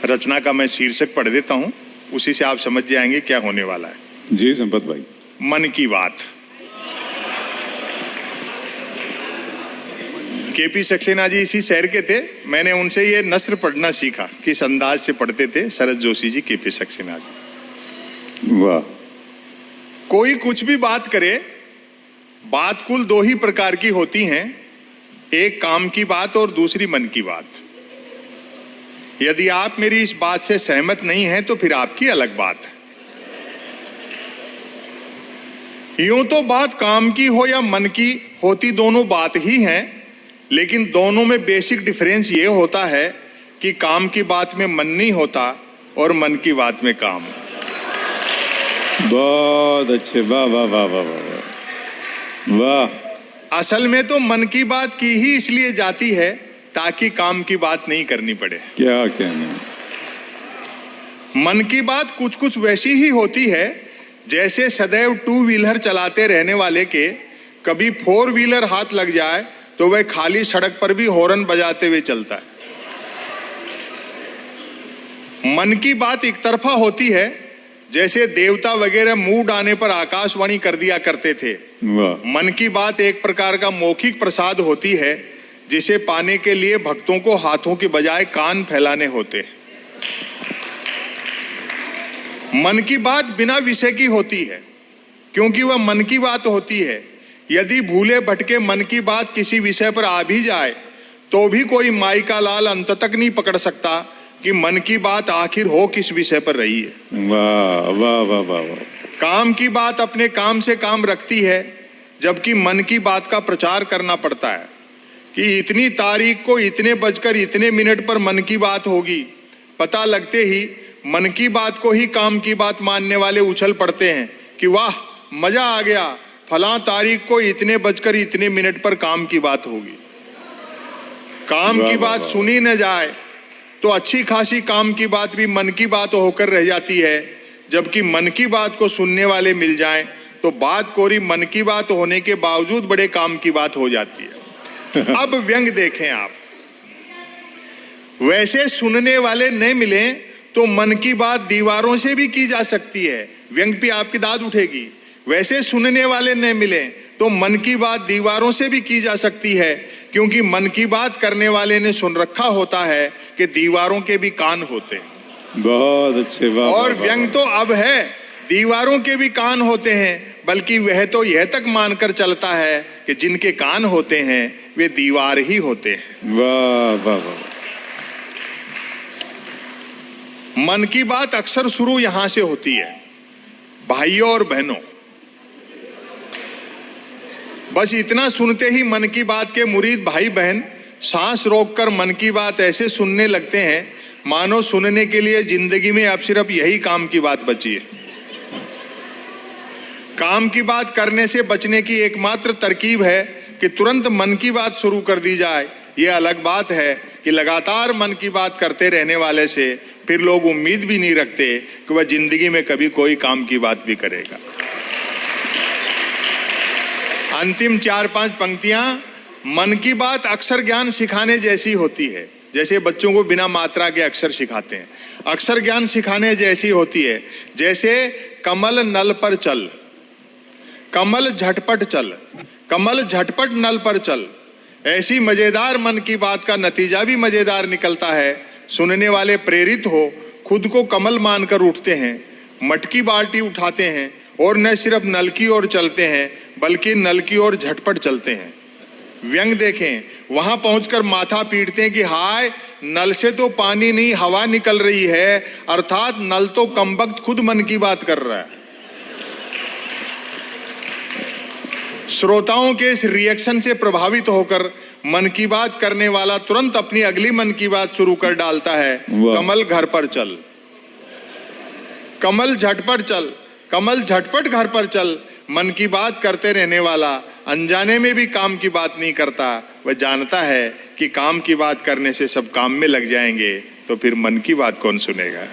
रचना का मैं शीर्षक पढ़ देता हूं, उसी से आप समझ जाएंगे क्या होने वाला है। जी संपत भाई। मन की बात। केपी सक्सेना जी इसी शहर के थे, मैंने उनसे ये नस्र पढ़ना सीखा, किस अंदाज से पढ़ते थे शरद जोशी जी, केपी सक्सेना जी। वाह। कोई कुछ भी बात करे, बात कुल दो ही प्रकार की होती हैं, एक काम की बात और दूसरी मन की बात। यदि आप मेरी इस बात से सहमत नहीं हैं तो फिर आपकी अलग बात है। यूं तो बात काम की हो या मन की होती दोनों बात ही हैं, लेकिन दोनों में बेसिक डिफरेंस ये होता है कि काम की बात में मन नहीं होता और मन की बात में काम। बहुत अच्छे, वाह वाह वाह वाह वाह वाह। असल में तो मन की बात की ही इसलिए जाती है ताकि काम की बात नहीं करनी पड़े। क्या कहना। मन की बात कुछ कुछ वैसी ही होती है जैसे सदैव टू व्हीलर चलाते रहने वाले के कभी फोर व्हीलर हाथ लग जाए तो वह खाली सड़क पर भी हॉर्न बजाते हुए चलता है। मन की बात एक तरफा होती है जैसे देवता वगैरह मूड आने पर आकाशवाणी कर दिया करते थे। मन की बात एक प्रकार का मौखिक प्रसाद होती है जिसे पाने के लिए भक्तों को हाथों के बजाय कान फैलाने होते हैं। मन की बात बिना विषय की होती है क्योंकि वह मन की बात होती है। यदि भूले भटके मन की बात किसी विषय पर आ भी जाए तो भी कोई माई का लाल अंत तक नहीं पकड़ सकता कि मन की बात आखिर हो किस विषय पर रही है। वाह वाह वाह वाह वाह। काम की बात अपने काम से काम रखती है, जबकि मन की बात का प्रचार करना पड़ता है कि इतनी तारीख को इतने बजकर इतने मिनट पर मन की बात होगी। पता लगते ही मन की बात को ही काम की बात मानने वाले उछल पड़ते हैं कि वाह मजा आ गया, फलां तारीख को इतने बजकर इतने मिनट पर काम की बात होगी। काम की बात सुनी न जाए तो अच्छी खासी काम की बात भी मन की बात होकर रह जाती है, जबकि मन की बात को सुनने वाले मिल जाएं तो बात कोरी मन की बात होने के बावजूद बड़े काम की बात हो जाती है। अब व्यंग देखें आप, वैसे सुनने वाले नहीं मिले तो मन की बात दीवारों से भी की जा सकती है। व्यंग पे आपकी दाद उठेगी। वैसे सुनने वाले नहीं मिले तो मन की बात दीवारों से भी की जा सकती है, क्योंकि मन की बात करने वाले ने सुन रखा होता है कि दीवारों के भी कान होते हैं। बहुत अच्छे। और व्यंग तो अब है दीवारों के भी कान होते हैं, बल्कि वह तो यह तक मानकर चलता है कि जिनके कान होते हैं वे दीवार ही होते हैं। वाह वाह वाह। मन की बात अक्सर शुरू यहां से होती है, भाइयों और बहनों। बस इतना सुनते ही मन की बात के मुरीद भाई बहन सांस रोककर मन की बात ऐसे सुनने लगते हैं मानो सुनने के लिए जिंदगी में अब सिर्फ यही काम की बात बची है। काम की बात करने से बचने की एकमात्र तरकीब है कि तुरंत मन की बात शुरू कर दी जाए। यह अलग बात है कि लगातार मन की बात करते रहने वाले से फिर लोग उम्मीद भी नहीं रखते कि वह जिंदगी में कभी कोई काम की बात भी करेगा। अंतिम 4-5 पंक्तियां मन की बात अक्षर ज्ञान सिखाने जैसी होती है, जैसे बच्चों को बिना मात्रा के अक्षर सिखाते हैं। अक्षर ज्ञान सिखाने जैसी होती है जैसे कमल नल पर चल, कमल झटपट चल, कमल झटपट नल पर चल। ऐसी मजेदार मन की बात का नतीजा भी मजेदार निकलता है। सुनने वाले प्रेरित हो खुद को कमल मानकर उठते हैं, मटकी बाल्टी उठाते हैं और न सिर्फ नल की ओर चलते हैं बल्कि नल की ओर झटपट चलते हैं। व्यंग देखें, वहां पहुंचकर माथा पीटते हैं कि हाय नल से तो पानी नहीं हवा निकल रही है, अर्थात नल तो कमबख्त खुद मन की बात कर रहा है। श्रोताओं के इस रिएक्शन से प्रभावित होकर मन की बात करने वाला तुरंत अपनी अगली मन की बात शुरू कर डालता है। कमल घर पर चल, कमल झटपट चल, कमल झटपट घर पर चल। मन की बात करते रहने वाला अनजाने में भी काम की बात नहीं करता। वह जानता है कि काम की बात करने से सब काम में लग जाएंगे, तो फिर मन की बात कौन सुनेगा।